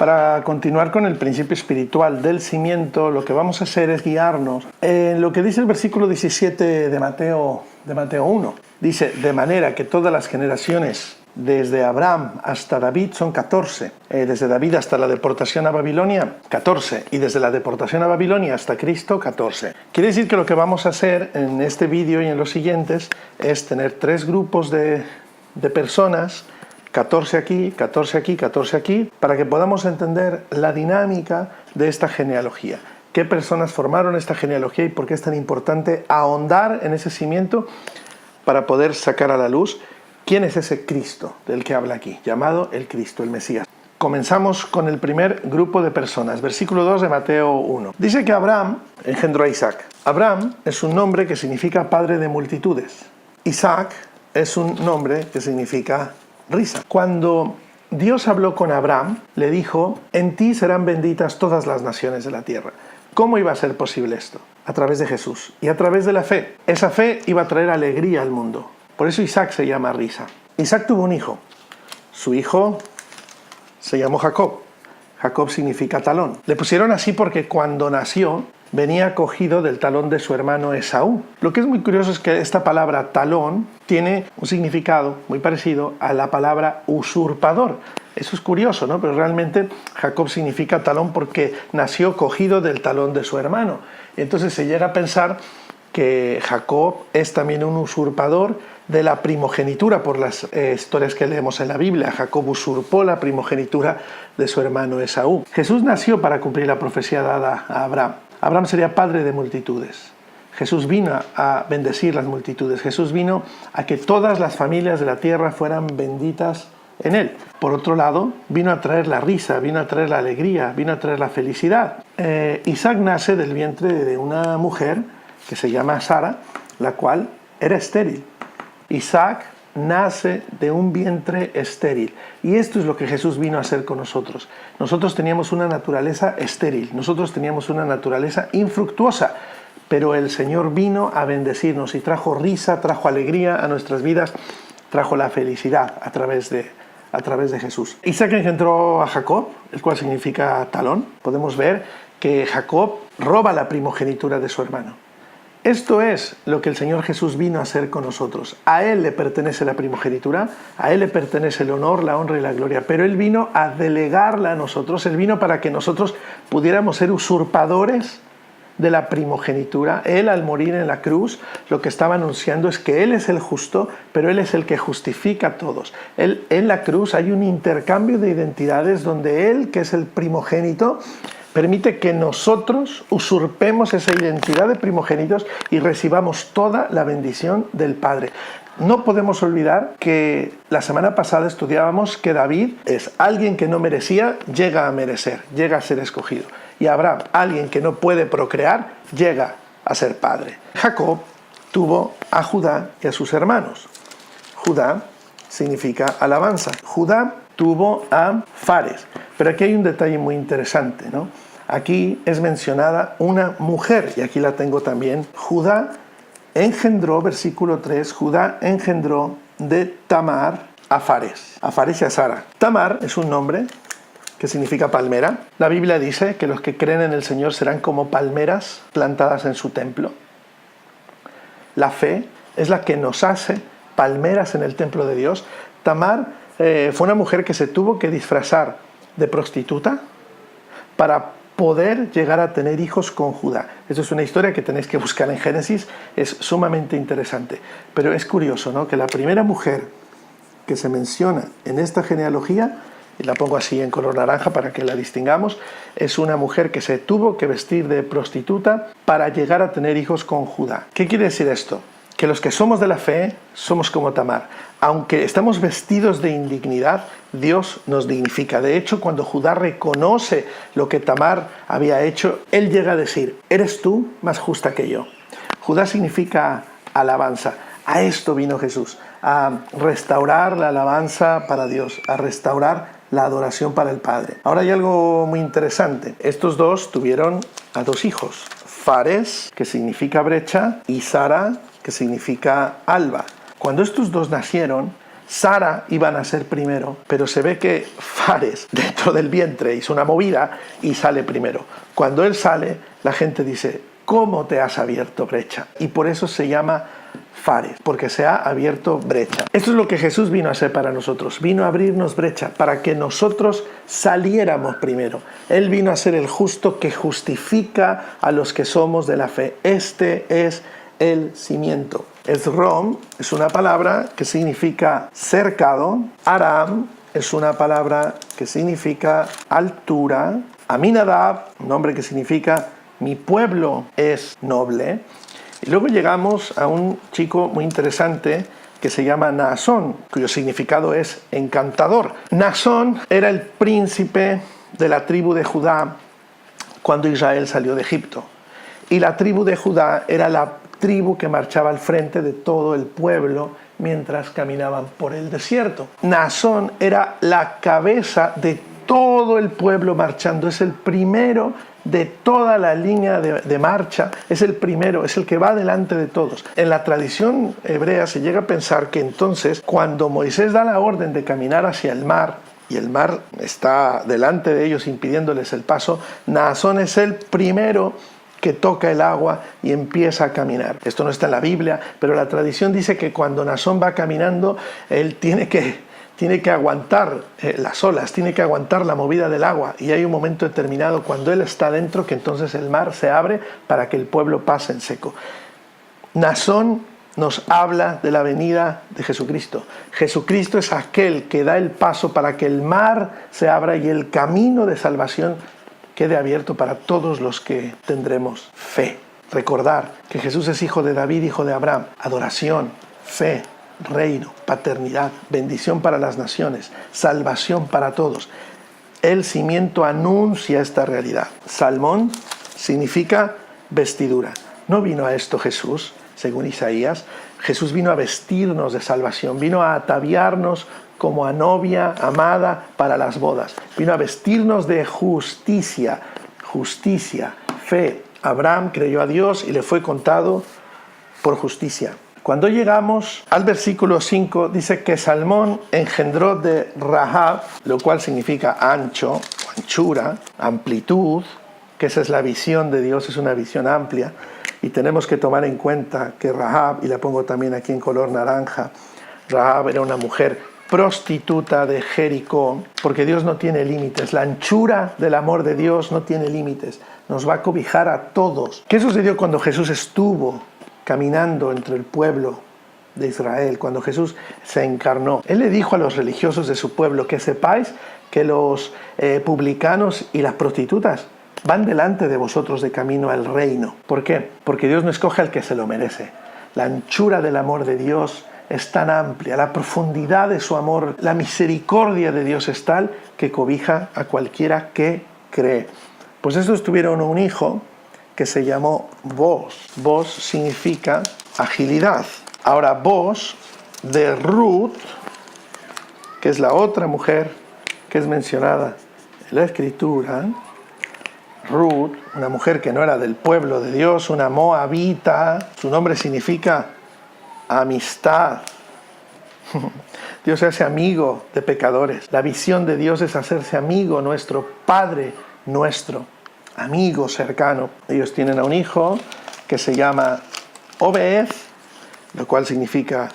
Para continuar con el principio espiritual del cimiento, lo que vamos a hacer es guiarnos en lo que dice el versículo 17 de Mateo 1. Dice, de manera que todas las generaciones desde Abraham hasta David son 14, desde David hasta la deportación a Babilonia, 14, y desde la deportación a Babilonia hasta Cristo, 14. Quiere decir que lo que vamos a hacer en este vídeo y en los siguientes es tener 3 grupos de personas, 14 aquí, 14 aquí, 14 aquí, para que podamos entender la dinámica de esta genealogía. ¿Qué personas formaron esta genealogía y por qué es tan importante ahondar en ese cimiento para poder sacar a la luz quién es ese Cristo del que habla aquí, llamado el Cristo, el Mesías? Comenzamos con el primer grupo de personas, versículo 2 de Mateo 1. Dice que Abraham engendró a Isaac. Abraham es un nombre que significa padre de multitudes. Isaac es un nombre que significa risa. Cuando Dios habló con Abraham, le dijo, en ti serán benditas todas las naciones de la tierra. ¿Cómo iba a ser posible esto? A través de Jesús y a través de la fe. Esa fe iba a traer alegría al mundo. Por eso Isaac se llama risa. Isaac tuvo un hijo. Su hijo se llamó Jacob. Jacob significa talón. Le pusieron así porque cuando nació venía cogido del talón de su hermano Esaú. Lo que es muy curioso es que esta palabra talón tiene un significado muy parecido a la palabra usurpador. Eso es curioso, ¿no? Pero realmente Jacob significa talón porque nació cogido del talón de su hermano. Entonces se llega a pensar que Jacob es también un usurpador de la primogenitura por las historias que leemos en la Biblia. Jacob usurpó la primogenitura de su hermano Esaú. Jesús nació para cumplir la profecía dada a Abraham. Abraham sería padre de multitudes. Jesús vino a bendecir las multitudes. Jesús vino a que todas las familias de la tierra fueran benditas en él. Por otro lado, vino a traer la risa, vino a traer la alegría, vino a traer la felicidad. Isaac nace del vientre de una mujer que se llama Sara, la cual era estéril. Isaac nace de un vientre estéril. Y esto es lo que Jesús vino a hacer con nosotros. Nosotros teníamos una naturaleza estéril, nosotros teníamos una naturaleza infructuosa, pero el Señor vino a bendecirnos y trajo risa, trajo alegría a nuestras vidas, trajo la felicidad a través de Jesús. Isaac engendró a Jacob, el cual significa talón. Podemos ver que Jacob roba la primogenitura de su hermano. Esto es lo que el Señor Jesús vino a hacer con nosotros. A Él le pertenece la primogenitura, a Él le pertenece el honor, la honra y la gloria, pero Él vino a delegarla a nosotros. Él vino para que nosotros pudiéramos ser usurpadores de la primogenitura. Él, al morir en la cruz, lo que estaba anunciando es que Él es el justo, pero Él es el que justifica a todos. En la cruz hay un intercambio de identidades donde Él, que es el primogénito, permite que nosotros usurpemos esa identidad de primogénitos y recibamos toda la bendición del Padre. No podemos olvidar que la semana pasada estudiábamos que David es alguien que no merecía, llega a merecer, llega a ser escogido. Y Abraham, alguien que no puede procrear, llega a ser padre. Jacob tuvo a Judá y a sus hermanos. Judá significa alabanza. Judá tuvo a Fares. Pero aquí hay un detalle muy interesante, ¿no? Aquí es mencionada una mujer, y aquí la tengo también. Judá engendró, versículo 3, Judá engendró de Tamar a Fares y a Sara. Tamar es un nombre que significa palmera. La Biblia dice que los que creen en el Señor serán como palmeras plantadas en su templo. La fe es la que nos hace palmeras en el templo de Dios. Tamar fue una mujer que se tuvo que disfrazar de prostituta para poder llegar a tener hijos con Judá. Esto es una historia que tenéis que buscar en Génesis, es sumamente interesante. Pero es curioso, ¿no?, que la primera mujer que se menciona en esta genealogía, y la pongo así en color naranja para que la distingamos, es una mujer que se tuvo que vestir de prostituta para llegar a tener hijos con Judá. ¿Qué quiere decir esto? Que los que somos de la fe somos como Tamar. Aunque estamos vestidos de indignidad, Dios nos dignifica. De hecho, cuando Judá reconoce lo que Tamar había hecho, él llega a decir, eres tú más justa que yo. Judá significa alabanza. A esto vino Jesús, a restaurar la alabanza para Dios, a restaurar la adoración para el Padre. Ahora hay algo muy interesante. Estos dos tuvieron a 2 hijos. Fares, que significa brecha, y Sara, que significa alba. Cuando estos dos nacieron, Sara iba a nacer primero, pero se ve que Fares dentro del vientre hizo una movida y sale primero. Cuando él sale, la gente dice, ¿cómo te has abierto brecha? Y por eso se llama Fares, porque se ha abierto brecha. Esto es lo que Jesús vino a hacer para nosotros. Vino a abrirnos brecha para que nosotros saliéramos primero. Él vino a ser el justo que justifica a los que somos de la fe. Este es el cimiento. Ezrom es una palabra que significa cercado. Aram es una palabra que significa altura. Aminadab, un nombre que significa mi pueblo es noble. Y luego llegamos a un chico muy interesante que se llama Naasón, cuyo significado es encantador. Naasón era el príncipe de la tribu de Judá cuando Israel salió de Egipto. Y la tribu de Judá era la tribu que marchaba al frente de todo el pueblo mientras caminaban por el desierto. Naasón era la cabeza de todo el pueblo marchando, es el primero de toda la línea de marcha, es el primero, es el que va delante de todos. En la tradición hebrea se llega a pensar que entonces cuando Moisés da la orden de caminar hacia el mar, y el mar está delante de ellos impidiéndoles el paso, Naasón es el primero que toca el agua y empieza a caminar. Esto no está en la Biblia, pero la tradición dice que cuando Naasón va caminando, él tiene que aguantar las olas, tiene que aguantar la movida del agua, y hay un momento determinado cuando él está dentro que entonces el mar se abre para que el pueblo pase en seco. Naasón nos habla de la venida de Jesucristo. Jesucristo es aquel que da el paso para que el mar se abra y el camino de salvación quede abierto para todos los que tendremos fe. Recordar que Jesús es hijo de David, hijo de Abraham. Adoración, fe, reino, paternidad, bendición para las naciones, salvación para todos. El cimiento anuncia esta realidad. Salmón significa vestidura. No vino a esto Jesús, según Isaías. Jesús vino a vestirnos de salvación, vino a ataviarnos como a novia amada para las bodas. Vino a vestirnos de justicia, fe. Abraham creyó a Dios y le fue contado por justicia. Cuando llegamos al versículo 5, dice que Salmón engendró de Rahab, lo cual significa ancho, anchura, amplitud, que esa es la visión de Dios, es una visión amplia, y tenemos que tomar en cuenta que Rahab, y la pongo también aquí en color naranja, Rahab era una mujer prostituta de Jericó, porque Dios no tiene límites. La anchura del amor de Dios no tiene límites. Nos va a cobijar a todos. ¿Qué sucedió cuando Jesús estuvo caminando entre el pueblo de Israel, cuando Jesús se encarnó? Él le dijo a los religiosos de su pueblo que sepáis que los publicanos y las prostitutas van delante de vosotros de camino al reino. ¿Por qué? Porque Dios no escoge al que se lo merece. La anchura del amor de Dios es tan amplia, la profundidad de su amor, la misericordia de Dios es tal que cobija a cualquiera que cree. Pues estos tuvieron un hijo que se llamó Booz. Booz significa agilidad. Ahora Booz de Ruth, que es la otra mujer que es mencionada en la Escritura, Ruth, una mujer que no era del pueblo de Dios, una moabita, su nombre significa amistad. Dios se hace amigo de pecadores. La visión de Dios es hacerse amigo nuestro, Padre nuestro, amigo cercano. Ellos tienen a un hijo que se llama Obed, lo cual significa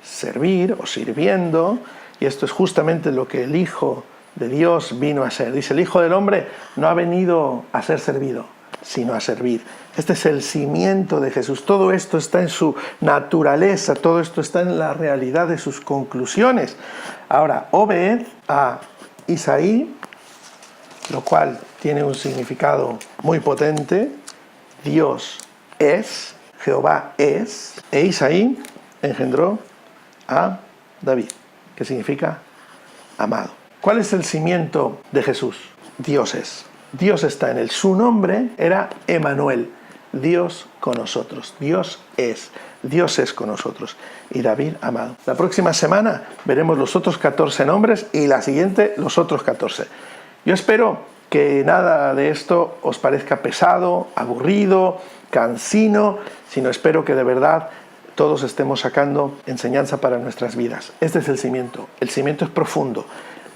servir o sirviendo, y esto es justamente lo que el Hijo de Dios vino a hacer. Dice, el Hijo del Hombre no ha venido a ser servido, sino a servir. Este es el cimiento de Jesús. Todo esto está en su naturaleza, todo esto está en la realidad de sus conclusiones. Ahora, Obed a Isaí, lo cual tiene un significado muy potente. Dios es, Jehová es, e Isaí engendró a David, que significa amado. ¿Cuál es el cimiento de Jesús? Dios es. Dios está en él. Su nombre era Emanuel, Dios con nosotros. Dios es con nosotros. Y David, amado. La próxima semana veremos los otros 14 nombres y la siguiente los otros 14. Yo espero que nada de esto os parezca pesado, aburrido, cansino, sino espero que de verdad todos estemos sacando enseñanza para nuestras vidas. Este es el cimiento. El cimiento es profundo,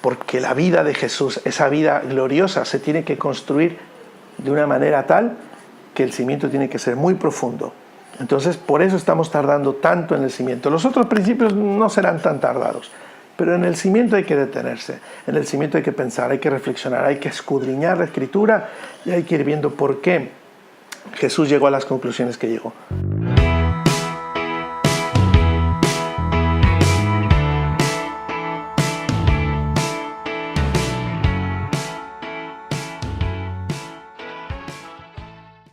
porque la vida de Jesús, esa vida gloriosa, se tiene que construir de una manera tal que el cimiento tiene que ser muy profundo. Entonces, por eso estamos tardando tanto en el cimiento. Los otros principios no serán tan tardados, pero en el cimiento hay que detenerse, en el cimiento hay que pensar, hay que reflexionar, hay que escudriñar la Escritura y hay que ir viendo por qué Jesús llegó a las conclusiones que llegó.